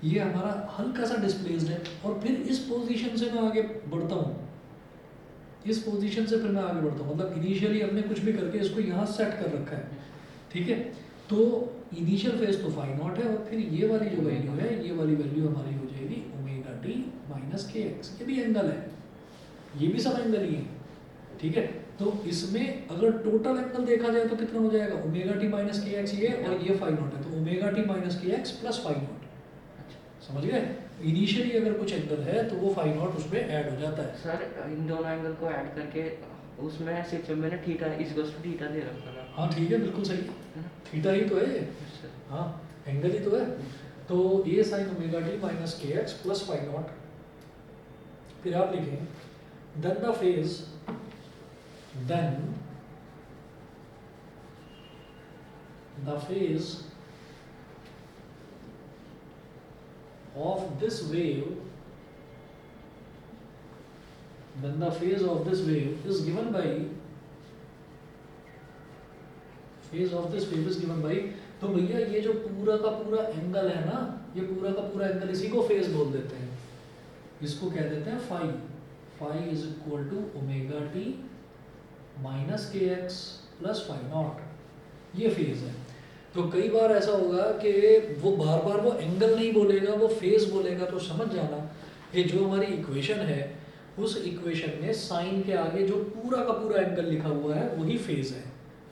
ये हमारा हल्का सा डिस्प्लेस्ड है और फिर इस पोजीशन से मैं आगे बढ़ता हूँ, इस पोजीशन से फिर मैं आगे बढ़ता हूँ, मतलब इनिशियली हमने कुछ भी करके इसको यहाँ सेट कर रखा है, ठीक है। तो इनिशियल फेज तो फाई नॉट है और फिर ये वाली जो वैल्यू है, ये वाली वैल्यू हमारी हो जाएगी ओमेगा टी माइनस के एक्स। ये भी एंगल है, ये भी सब एंगल ही है, ठीक है। तो इसमें अगर टोटल एंगल देखा जाए तो कितना हो जाएगा, ओमेगा टी माइनस के एक्स ये और ये फाई नॉट है, तो ओमेगा टी माइनस के एक्स प्लस फाई नॉट। समझ गए, इनिशियली अगर कुछ एंगल है तो वो फाई नॉट उसमें ऐड हो जाता है। सर इन दोनों एंगल को ऐड करके उसमें सिर्फ मैंने थीटा इक्वल्स टू थीटा दे रखा था। हाँ ठीक है, बिल्कुल सही, है ना? थीटा ही तो है ये, सर हाँ एंगल ही तो है। तो a sine omega t minus के एक्स प्लस फाई नॉट, फिर आप लिखें then the phase, then the phase of this wave, then the phase of this wave is given by, phase of this wave is given by, तो भैया ये जो पूरा का पूरा एंगल है ना, ये पूरा का पूरा एंगल इसी को फेज बोल देते हैं, इसको कह देते हैं phi. Phi is equal to omega t minus के एक्स प्लस फाई नॉट, ये फेज है। तो कई बार ऐसा होगा कि वो बार बार वो एंगल नहीं बोलेगा, वो फेज बोलेगा, तो समझ जाना कि जो हमारी इक्वेशन है उस इक्वेशन में साइन के आगे जो पूरा का पूरा एंगल लिखा हुआ है वही फेज है,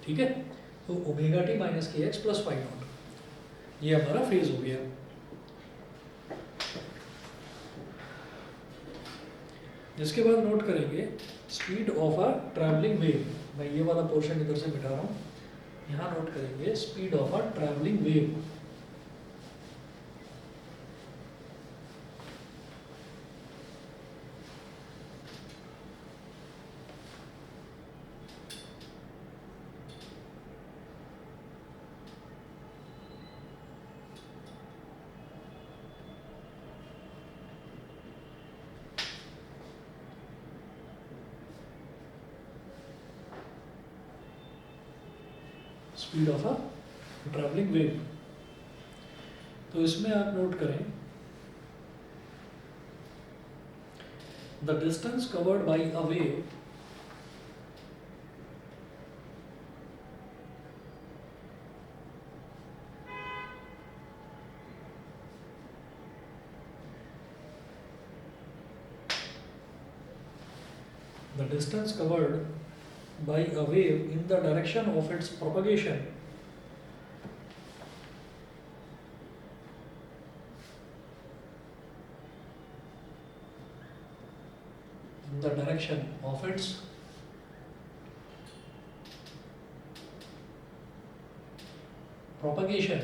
ठीक है। तो ओमेगा टी माइनस के एक्स प्लस फाई नॉट, ये हमारा फेज हो गया। इसके बाद नोट करेंगे speed of a travelling wave. मैं ये वाला पोर्शन इधर से मिटा रहा हूँ, यहाँ नोट करेंगे speed of a travelling wave. Speed of a travelling wave, तो इसमें आप नोट करें the distance covered by a wave the distance covered by a wave in the direction of its propagation in the direction of its propagation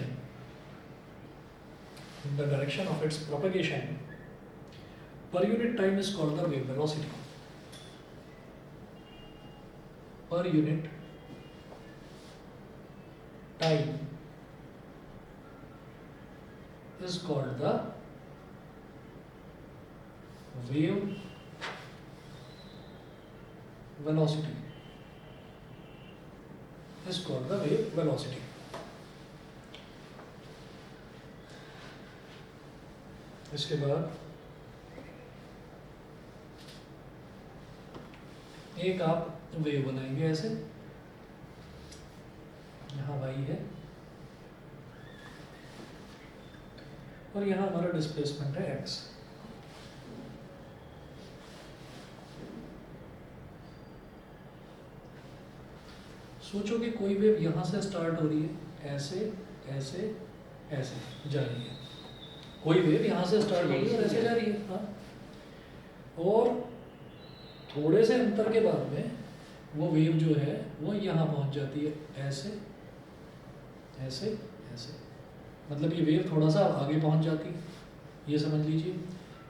in the direction of its propagation per unit time is called the wave velocity. Per unit time is called the wave velocity. Is called the wave velocity. इसके बाद एक आप wave बनाएंगे ऐसे, यहाँ y है और यहाँ हमारा डिस्प्लेसमेंट है x। सोचो कि कोई वेव यहाँ से स्टार्ट हो रही है, ऐसे ऐसे ऐसे जा रही है, कोई वेव यहाँ से स्टार्ट हो रही है और ऐसे जा रही है, हाँ, और थोड़े से अंतर के बाद में वो वेव जो है वो यहाँ पहुँच जाती है, ऐसे ऐसे ऐसे, मतलब ये वेव थोड़ा सा आगे पहुँच जाती है, ये समझ लीजिए।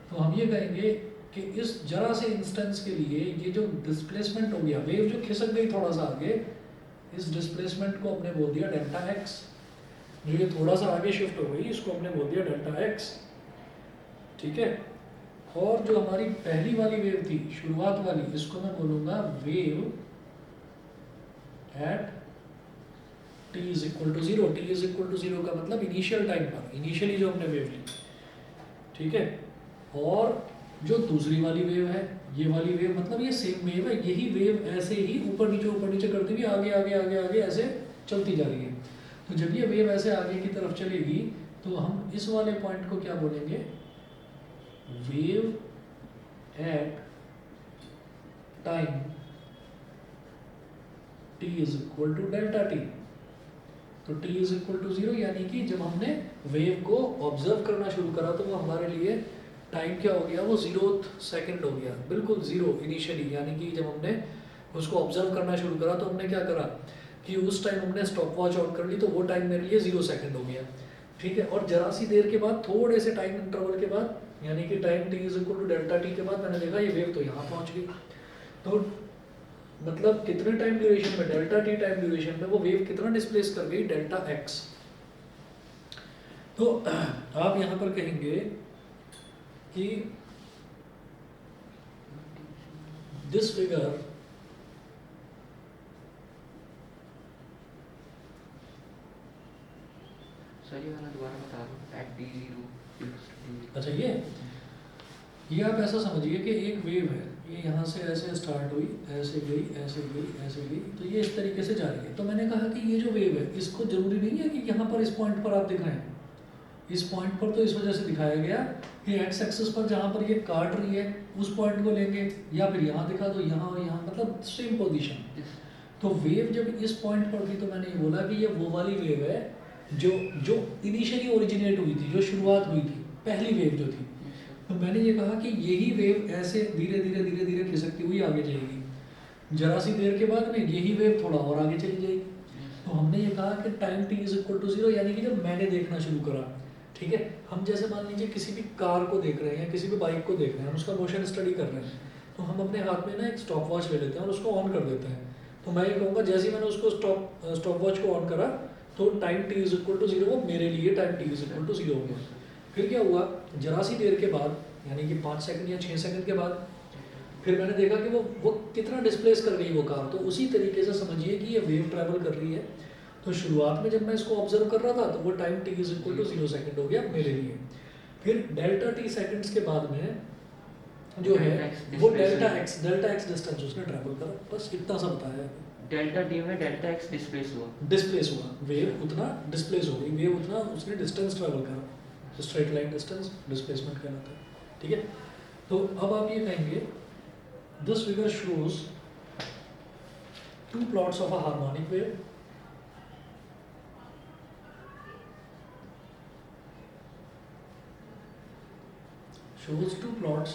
तो हम ये कहेंगे कि इस जरा से इंस्टेंस के लिए ये जो डिस्प्लेसमेंट हो गया, वेव जो खिसक गई थोड़ा सा आगे, इस डिस्प्लेसमेंट को हमने बोल दिया डेल्टा एक्स। जो ये थोड़ा सा आगे शिफ्ट हो गई इसको हमने बोल दिया डेल्टा एक्स, ठीक है। और जो हमारी पहली वाली वेव थी, शुरुआत वाली, इसको मैं बोलूँगा wave at t is equal to 0। t is equal to 0 का मतलब इनिशियल टाइम पर, इनिशियली जो हमने वेव ली, ठीक है। और जो दूसरी वाली वेव है, ये वाली वेव मतलब ये सेम वेव है, यही वेव ऐसे ही ऊपर नीचे करती हुई आगे आगे आगे आगे ऐसे चलती जा रही है। तो जब ये वेव ऐसे आगे की तरफ चलेगी तो हम इस वाले पॉइंट को क्या बोलेंगे, wave at time t is equal to delta t. तो t इज इक्वल टू 0 यानी कि जब हमने वेव को ऑब्जर्व करना शुरू करा तो वो हमारे लिए टाइम क्या हो गया, वो 0th सेकंड हो गया, बिल्कुल 0 इनिशियली। यानी कि जब हमने उसको ऑब्जर्व करना शुरू करा तो हमने क्या करा कि उस टाइम हमने स्टॉप वॉच ऑन कर ली, तो वो टाइम मेरे लिए 0 सेकंड हो गया, ठीक है। और जरा सी देर के बाद, थोड़े से टाइम इंटरवल के बाद, यानी कि time t is equal to delta t के बाद मैंने देखा ये वेव तो यहाँ पहुँच गई। तो मतलब कितने टाइम ड्यूरेशन में, डेल्टा टी टाइम ड्यूरेशन में वो वेव कितना डिस्प्लेस कर गई, डेल्टा एक्स। तो आप यहाँ पर कहेंगे कि दिस फिगर सर ये वाला दोबारा बता दो, एट t0। अच्छा, ये आप ऐसा समझिए कि एक वेव है, ये यहाँ से ऐसे स्टार्ट हुई, ऐसे गई ऐसे गई ऐसे गई, तो ये इस तरीके से जा रही है। तो मैंने कहा कि ये जो वेव है इसको जरूरी नहीं है कि यहाँ पर इस पॉइंट पर आप दिखाएं, इस पॉइंट पर तो इस वजह से दिखाया गया कि एक्स एक्सिस पर जहाँ पर ये काट रही है उस पॉइंट को लेंगे, या फिर यहाँ दिखा दो, यहाँ और यहाँ, मतलब सेम पोजीशन। तो वेव जब इस पॉइंट पर थी तो मैंने ये बोला कि ये वो वाली वेव है जो जो इनिशियली ओरिजिनेट हुई थी, जो शुरुआत हुई थी, पहली वेव जो थी। तो मैंने ये कहा कि यही वेव ऐसे धीरे धीरे धीरे धीरे खिसकती हुई आगे जाएगी, जरा सी देर के बाद में यही वेव थोड़ा और आगे चली जाएगी। तो हमने ये कहा कि time t is equal to 0, यानी कि जब मैंने देखना शुरू करा, ठीक है। हम जैसे मान लीजिए किसी भी कार को देख रहे हैं, किसी भी बाइक को देख रहे हैं, हम उसका मोशन स्टडी कर रहे हैं, तो हम अपने हाथ में ना एक स्टॉप वॉच ले लेते हैं और उसको ऑन कर देते हैं। तो मैं ये कहूँगा जैसे ही मैंने उसको स्टॉप वॉच को ऑन करा तो time t is equal to 0, वो मेरे लिए time t is equal to 0 हो गया। फिर क्या हुआ, जरा सी देर के बाद, यानी कि 5 सेकंड या 6 सेकंड के बाद, फिर मैंने देखा कि वो कितना डिस्प्लेस कर गई वो कार। तो उसी तरीके से समझिए कि ये वेव ट्रैवल कर रही है। तो शुरुआत में जब मैं इसको ऑब्जर्व कर रहा था तो वो time t is equal to 0 second हो गया मेरे लिए। फिर डेल्टा t सेकंड्स के बाद में जो है वो डेल्टा x डिस्टेंस उसने ट्रैवल करा, बस इतना सा बताया। डेल्टा टी में डेल्टा एक्स डिस्प्लेस हुआ, वेव उतना डिस्प्लेस हो गई, वेव उतना उसने डिस्टेंस ट्रैवल करा, स्ट्रेट लाइन डिस्टेंस डिस्प्लेसमेंट कहलाता है, ठीक है। तो अब आप ये कहेंगे this figure shows two plots of a harmonic wave, shows two plots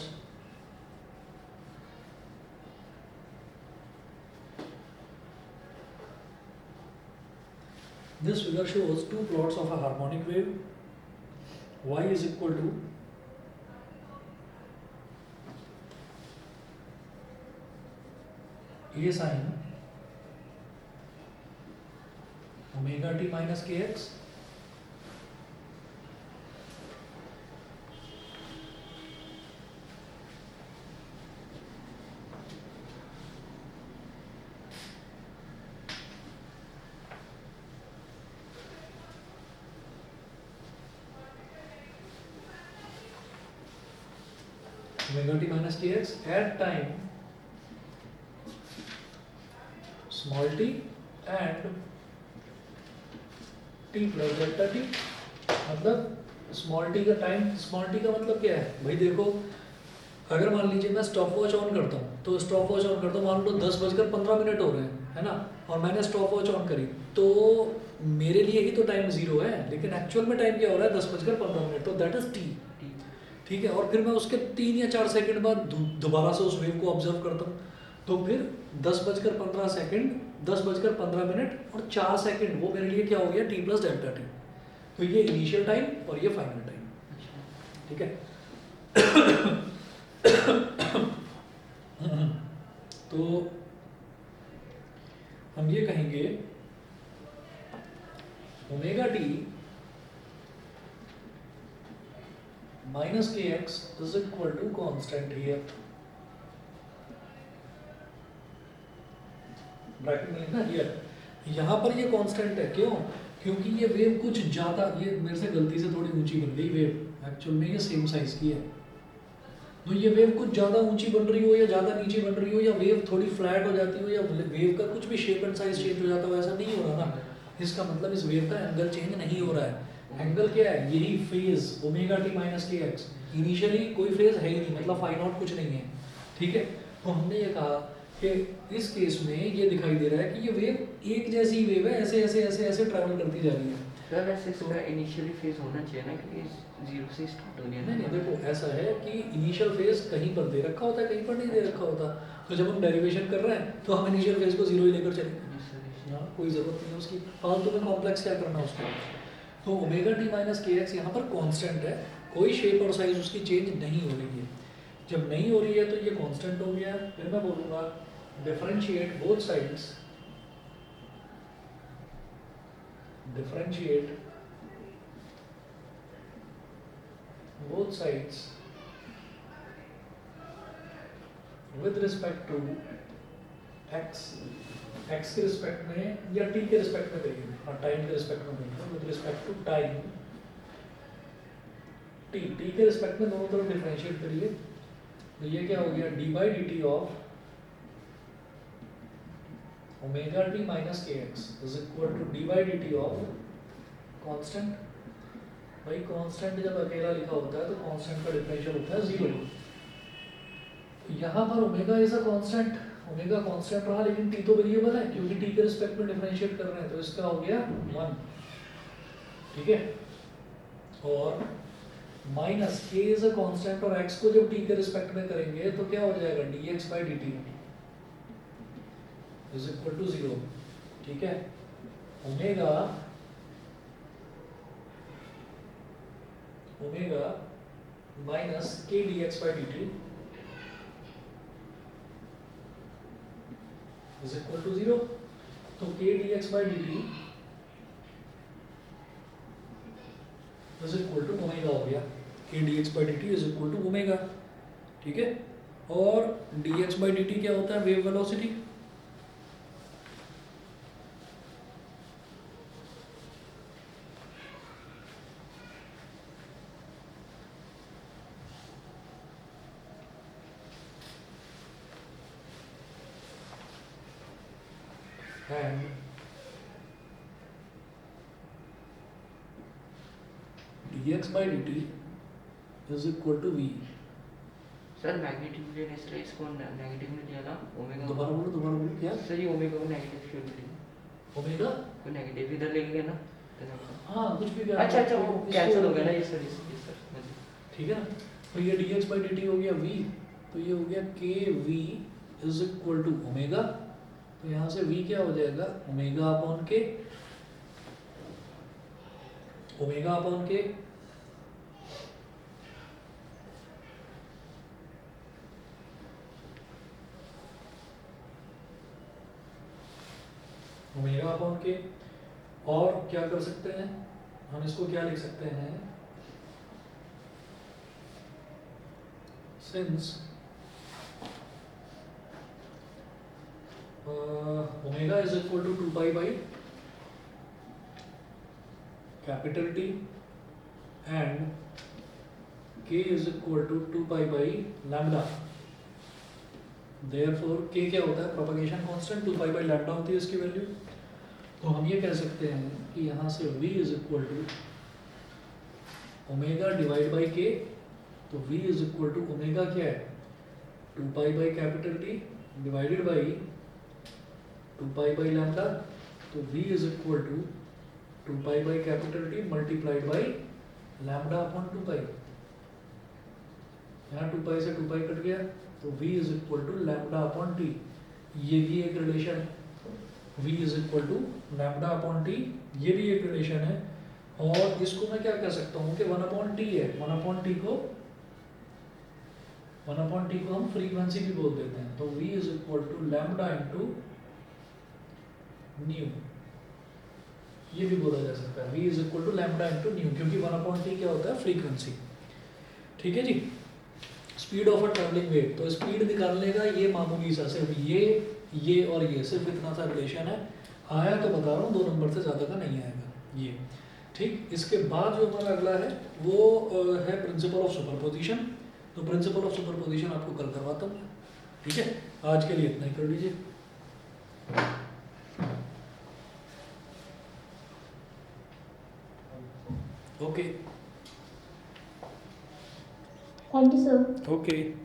this figure shows two plots of a harmonic wave, y is equal to a sin omega t minus kx omega t minus kx at time small t and T plus delta T, मतलब small T का time, small T का मतलब क्या है भाई देखो, अगर मान लीजिए मैं स्टॉप वॉच ऑन करता हूँ, तो स्टॉप वॉच ऑन करता हूँ, मान लो 10:15 हो रहे हैं, है ना, और मैंने स्टॉप वॉच ऑन करी, तो मेरे लिए ही तो टाइम 0 है, लेकिन एक्चुअल में टाइम क्या हो रहा है 10:15, तो दैट इज टी। ठीक है, और फिर मैं उसके 3 या 4 सेकंड बाद दोबारा से उस वेव को ऑब्जर्व करता हूँ, तो फिर 10:15, 10:15 और 4 सेकंड, वो मेरे लिए क्या हो गया टी प्लस डेल्टा टी। तो ये इनिशियल टाइम और ये फाइनल टाइम, ठीक है। तो हम ये कहेंगे ओमेगा टी माइनस के x is equal to constant here, bracket में लिखना हियर, यहाँ पर ये कांस्टेंट है, क्यों? क्योंकि ये वेव कुछ ज़्यादा, ये मेरे से गलती से थोड़ी ऊंची बन गई वेव, एक्चुअल में ये सेम साइज की है, तो ये वेव कुछ ज़्यादा ऊंची बन रही हो या ज़्यादा नीचे बन रही हो, या वेव थोड़ी फ्लैट हो जाती हो, या वेव का कुछ भी शेप एंड साइज चेंज हो जाता हो, ऐसा नहीं हो रहा ना, इसका मतलब इस वेव का एंगल चेंज नहीं हो रहा है। एंगल क्या है? यही फेज ओमेगा टी माइनस के एक्स, इनिशियली कोई फेज है ही नहीं, मतलब फाई नॉट कुछ नहीं है, ठीक है। तो हमने ये कहा कि इस केस में ये दिखाई दे रहा है कि ये वेव एक जैसी वेव है, ऐसे ऐसे ऐसे ऐसे ट्रैवल करती जा रही है। सर वैसे इसका इनिशियली फेज होना चाहिए ना, क्योंकि 0 से स्टार्ट हो रही है ना। नहीं देखो ऐसा है कि इनिशियल फेज कहीं पर दे रखा होता है, कहीं पर नहीं दे रखा होता, तो जब हम डेरिवेशन कर रहे हैं तो हम इनिशियल फेज को 0 ही लेकर चलेंगे, हाँ कोई ज़रूरत नहीं है उसकी, फालतू में कॉम्प्लेक्स क्या करना उसको। तो ओमेगा टी माइनस के एक्स यहाँ पर कांस्टेंट है, कोई शेप और साइज उसकी चेंज नहीं हो रही है। जब नहीं हो रही है तो ये कांस्टेंट हो गया। फिर मैं बोलूँगा differentiate both sides, differentiate both sides with respect to x, x के रिस्पेक्ट में या t के रिस्पेक्ट में करिए, हाँ टाइम के रिस्पेक्ट में करिए, with respect to time t, t के रिस्पेक्ट में दोनों तरफ डिफरेंशिएट करिए, तो ये क्या हो गया d by dt of omega t minus के x is equal to d by dt of constant. भाई कांस्टेंट जब अकेला लिखा होता है तो कांस्टेंट का डिफरेंशियल होता है 0। यहाँ पर omega is a constant, omega constant रहा, लेकिन टी तो वेरिएबल है क्योंकि टी के रिस्पेक्ट में डिफरेंशिएट कर रहे हैं, तो इसका हो गया 1, ठीक है। और माइनस के इज अ कांस्टेंट, और एक्स को जब टी के रिस्पेक्ट में करेंगे तो क्या हो जाएगा dx by dt is equal to 0, ठीक है। Omega minus k dx by dt is equal to 0, तो k dx by dt is equal to omega हो गया, k dx by dt is equal to omega, ठीक है। और dx by dt क्या होता है? Wave velocity. And dx by dt is equal to v। Sir magnetic लेने से इसको नेगेटिव में लिया था ओमेगा। दोबारा बोलो क्या? सर ये ओमेगा को नेगेटिव क्यों लिया? ओमेगा को नेगेटिव इधर ले गया ना, हाँ कुछ भी कर, अच्छा वो कैंसिल हो गया ना ये सर, ठीक है ना। तो ये dx by dt हो गया v, तो ये हो गया k v is equal to omega, तो यहाँ से v क्या हो जाएगा? Omega upon k, omega upon k omega upon k. और क्या कर सकते हैं हम, इसको क्या लिख सकते हैं? Since omega is equal to 2 pi by capital T and K is equal to 2 pi by lambda, therefore K क्या होता है? Propagation constant, 2 pi by lambda होती है इसकी वैल्यू। तो हम ये कह सकते हैं कि यहाँ से v is equal to omega divide by k, तो v is equal to omega क्या है 2 pi by capital T divided by 2 pi by lambda, तो v is equal to 2 pi by capital T multiplied by lambda upon 2 pi. यहाँ 2 पाई से 2 pi cut गया, तो v is equal to lambda upon t. ये भी एक relation है, v is equal to lambda upon t, ये भी एक रिलेशन है। और इसको मैं क्या कह सकता हूँ कि 1 अपॉन टी है, 1 अपॉन टी को हम फ्रीक्वेंसी भी बोल देते हैं, तो v is equal to lambda into nu, ये भी बोला जा सकता है v is equal to lambda into nu, क्योंकि 1 अपॉन टी क्या होता है फ्रीक्वेंसी। ठीक है जी। Speed of a travelling wave, तो स्पीड निकालने का ये मामूली सा सिर्फ ये और ये सिर्फ इतना सा रिलेशन है। आया तो बता रहा हूँ 2 नंबर से ज़्यादा का नहीं आएगा ये। ठीक, इसके बाद जो हमारा अगला है वो है प्रिंसिपल ऑफ सुपरपोजिशन। तो प्रिंसिपल ऑफ सुपरपोजिशन आपको कल करवाता हूँ। ठीक है, आज के लिए इतना ही कर लीजिए। Okay Thank you, sir. Okay.